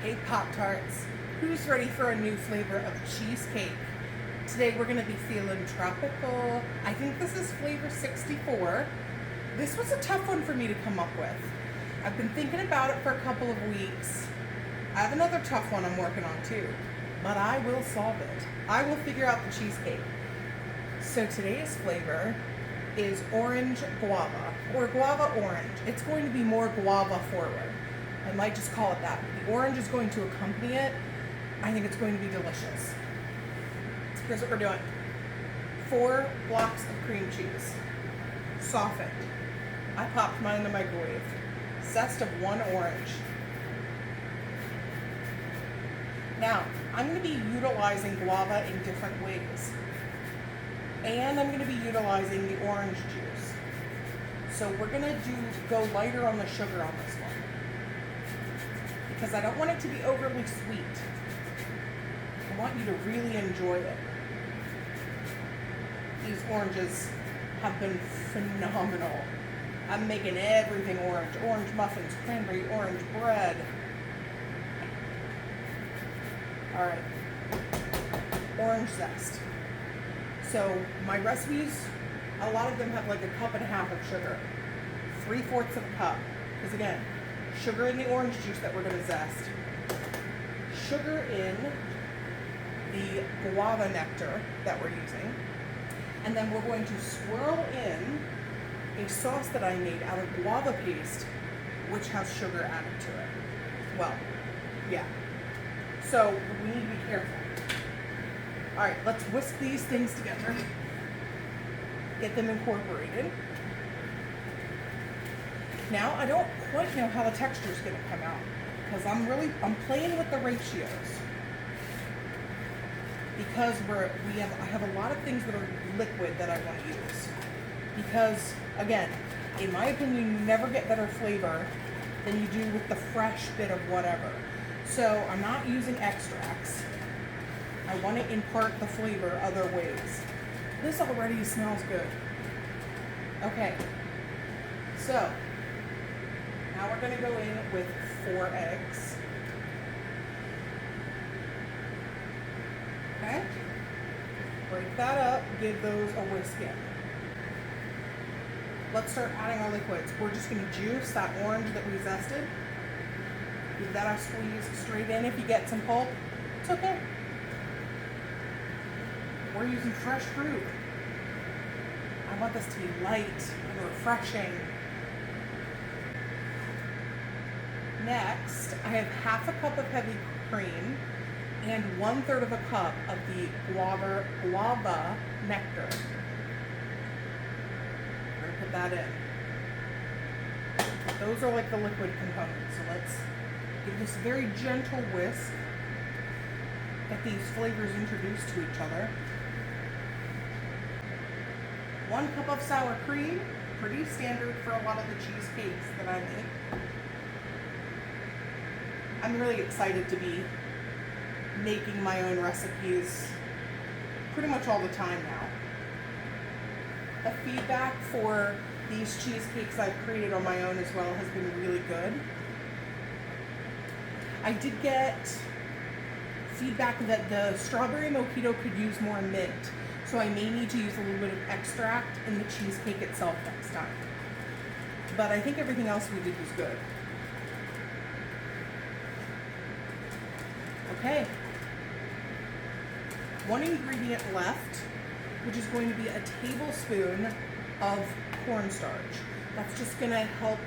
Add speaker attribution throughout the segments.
Speaker 1: Hey Pop-Tarts, who's ready for a new flavor of cheesecake? Today we're going to be feeling tropical. I think this is flavor 64. This was a tough one for me to come up with. I've been thinking about it for a couple of weeks. I have another tough one I'm working on too, but I will solve it. I will figure out the cheesecake. So today's flavor is orange guava, or guava orange. It's going to be more guava forward. I might just call it that. The orange is going to accompany it. I think it's going to be delicious. Here's what we're doing. 4 blocks of cream cheese, softened. I popped mine in the microwave. Zest of 1 orange. Now, I'm going to be utilizing guava in different ways. And I'm going to be utilizing the orange juice. So we're going to go lighter on the sugar on this one, because I don't want it to be overly sweet. I want you to really enjoy it. These oranges have been phenomenal. I'm making everything orange. Orange muffins, cranberry orange bread. All right, orange zest. So my recipes, a lot of them have like 1.5 cups of sugar, 3/4 of a cup. Because again, sugar in the orange juice that we're going to zest, sugar in the guava nectar that we're using, and then we're going to swirl in a sauce that I made out of guava paste, which has sugar added to it. Well, yeah. So we need to be careful. All right, let's whisk these things together. Get them incorporated. Now, I don't quite know how the texture is going to come out, because I'm playing with the ratios. Because I have a lot of things that are liquid that I want to use. Because, again, in my opinion, you never get better flavor than you do with the fresh bit of whatever. So I'm not using extracts. I want to impart the flavor other ways. This already smells good. Okay, so now we're going to go in with 4 eggs. Okay, break that up, give those a whisk in. Let's start adding our liquids. We're just going to juice that orange that we zested. Give that a squeeze straight in. If you get some pulp, it's okay. We're using fresh fruit. I want this to be light and refreshing. Next, I have 1/2 cup of heavy cream and 1/3 of a cup of the guava nectar. We're gonna put that in. Those are like the liquid components. So let's give this a very gentle whisk. Get these flavors introduced to each other. 1 cup of sour cream, pretty standard for a lot of the cheesecakes that I make. I'm really excited to be making my own recipes pretty much all the time now. The feedback for these cheesecakes I've created on my own as well has been really good. I did get feedback that the strawberry mojito could use more mint, so I may need to use a little bit of extract in the cheesecake itself next time. But I think everything else we did was good. Okay. 1 ingredient left, which is going to be a tablespoon of cornstarch. That's just going to help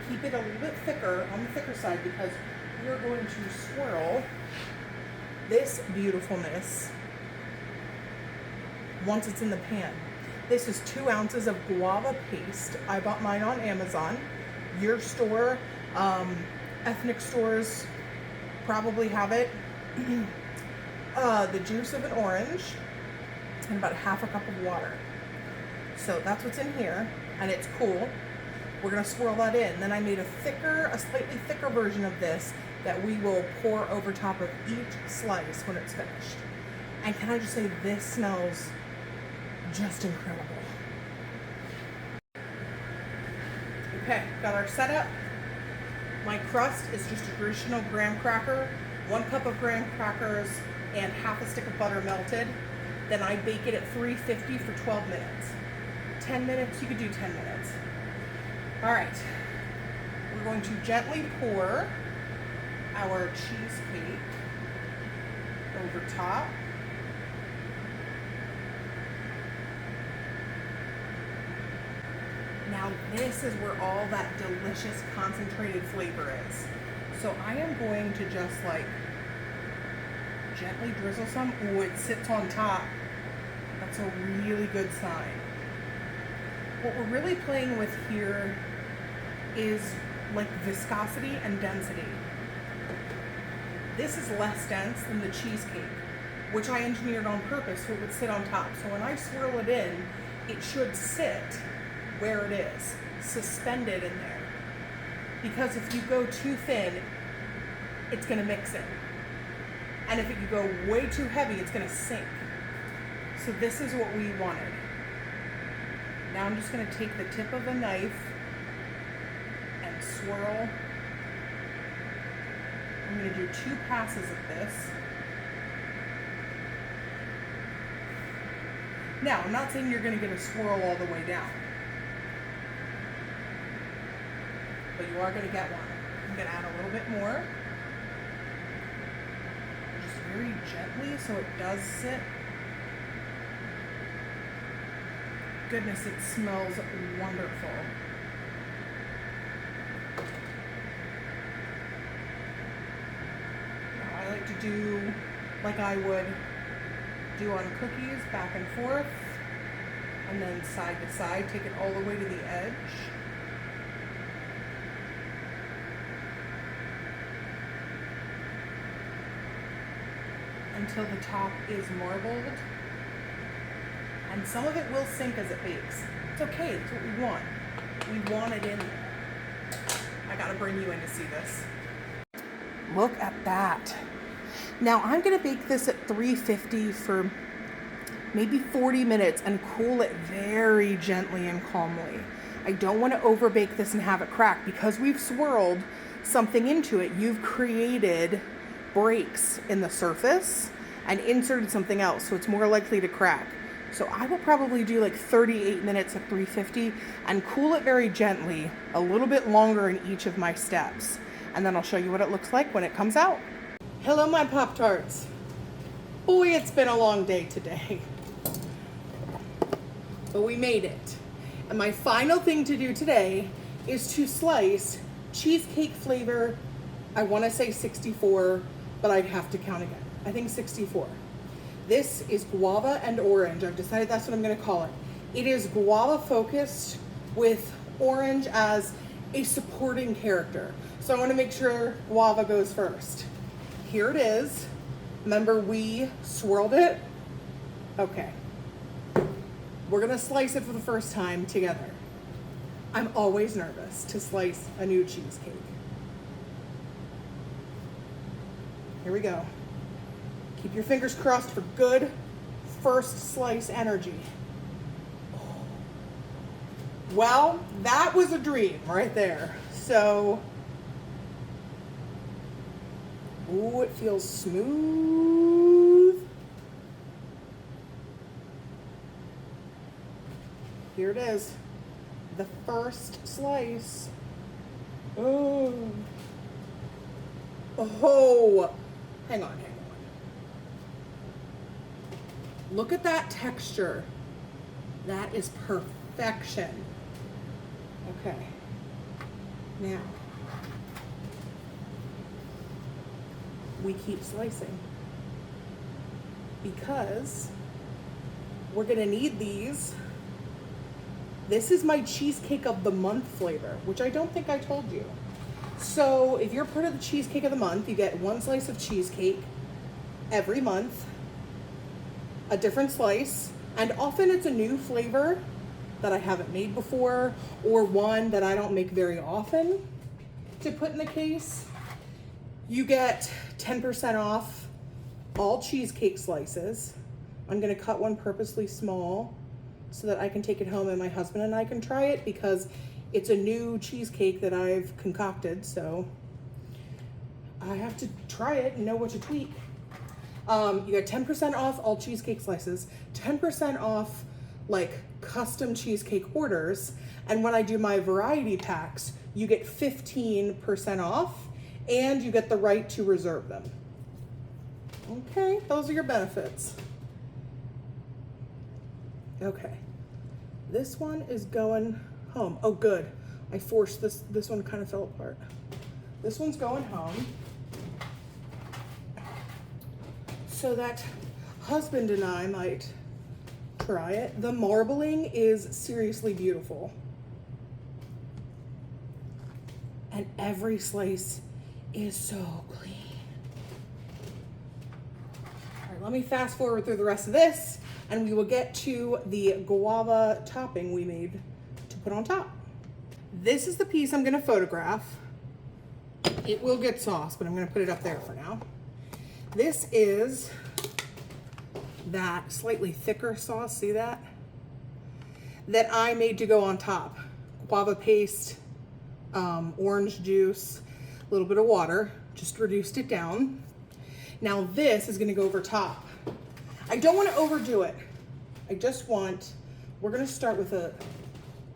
Speaker 1: keep it a little bit thicker, on the thicker side, because we're going to swirl this beautifulness once it's in the pan. This is 2 ounces of guava paste. I bought mine on Amazon. Your store, ethnic stores probably have it. The juice of an orange and about 1/2 cup of water. So that's what's in here, and it's cool. We're gonna swirl that in. Then I made a slightly thicker version of this that we will pour over top of each slice when it's finished. And can I just say, this smells just incredible. Okay, got our setup. My crust is just a traditional graham cracker, 1 cup of graham crackers and half a stick of butter melted. Then I bake it at 350 for 12 minutes. 10 minutes, you could do 10 minutes. All right, we're going to gently pour our cheesecake over top. Now this is where all that delicious concentrated flavor is. So I am going to just like gently drizzle some. Oh, it sits on top. That's a really good sign. What we're really playing with here is like viscosity and density. This is less dense than the cheesecake, which I engineered on purpose so it would sit on top. So when I swirl it in, it should sit where it is, suspended in there. Because if you go too thin, it's gonna mix in. And if you go way too heavy, it's gonna sink. So this is what we wanted. Now I'm just gonna take the tip of a knife and swirl. I'm gonna do 2 passes of this. Now, I'm not saying you're gonna get a swirl all the way down, but you are gonna get one. I'm gonna add a little bit more. Just very gently so it does sit. Goodness, it smells wonderful. Now, I like to do like I would do on cookies, back and forth, and then side to side, take it all the way to the edge. Until the top is marbled. And some of it will sink as it bakes. It's okay, it's what we want. We want it in there. I gotta bring you in to see this. Look at that. Now I'm gonna bake this at 350 for maybe 40 minutes and cool it very gently and calmly. I don't wanna overbake this and have it crack because we've swirled something into it. You've created breaks in the surface and inserted something else, so it's more likely to crack. So I will probably do like 38 minutes at 350 and cool it very gently, a little bit longer in each of my steps. And then I'll show you what it looks like when it comes out. Hello, my Pop-Tarts. Boy, it's been a long day today. But we made it. And my final thing to do today is to slice cheesecake flavor. I want to say 64, but I'd have to count again. I think 64. This is guava and orange. I've decided that's what I'm gonna call it. It is guava focused with orange as a supporting character. So I wanna make sure guava goes first. Here it is. Remember we swirled it? Okay. We're gonna slice it for the first time together. I'm always nervous to slice a new cheesecake. Here we go. Keep your fingers crossed for good first slice energy. Well, that was a dream right there. So, ooh, it feels smooth. Here it is, the first slice. Oh, hang on. Look at that texture. That is perfection. Okay. Now, we keep slicing because we're gonna need these. This is my cheesecake of the month flavor, which I don't think I told you. So if you're part of the cheesecake of the month, you get 1 slice of cheesecake every month. A different slice, and often it's a new flavor that I haven't made before or one that I don't make very often to put in the case. You get 10% off all cheesecake slices. I'm gonna cut one purposely small so that I can take it home and my husband and I can try it because It's a new cheesecake that I've concocted, so I have to try it and know what to tweak. You get 10% off all cheesecake slices, 10% off like custom cheesecake orders, and when I do my variety packs, you get 15% off and you get the right to reserve them. Okay, those are your benefits. Okay, this one is going home. Oh good, I forced this one kind of fell apart. This one's going home so that husband and I might try it. The marbling is seriously beautiful. And every slice is so clean. All right, let me fast forward through the rest of this and we will get to the guava topping we made to put on top. This is the piece I'm gonna photograph. It will get sauce, but I'm gonna put it up there for now. This is that slightly thicker sauce, see that? That I made to go on top. Guava paste, orange juice, a little bit of water, just reduced it down. Now this is gonna go over top. I don't wanna overdo it. We're gonna start with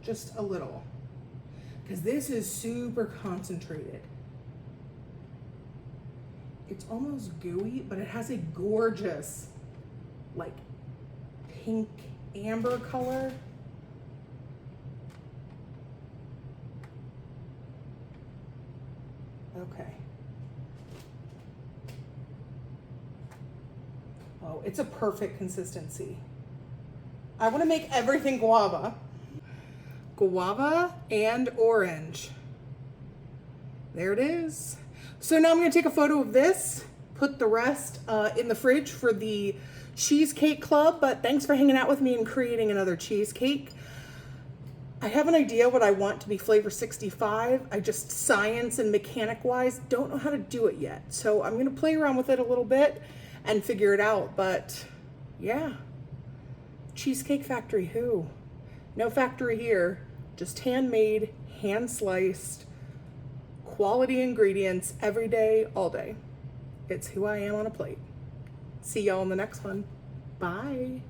Speaker 1: just a little, because this is super concentrated. It's almost gooey, but it has a gorgeous, like, pink amber color. Okay. Oh, it's a perfect consistency. I want to make everything guava. Guava and orange. There it is. So now I'm gonna take a photo of this, put the rest in the fridge for the Cheesecake Club, but thanks for hanging out with me and creating another cheesecake. I have an idea what I want to be flavor 65. I just science and mechanic wise don't know how to do it yet. So I'm gonna play around with it a little bit and figure it out, but yeah. Cheesecake Factory, who? No factory here, just handmade, hand sliced, quality ingredients every day, all day. It's who I am on a plate. See y'all in the next one. Bye.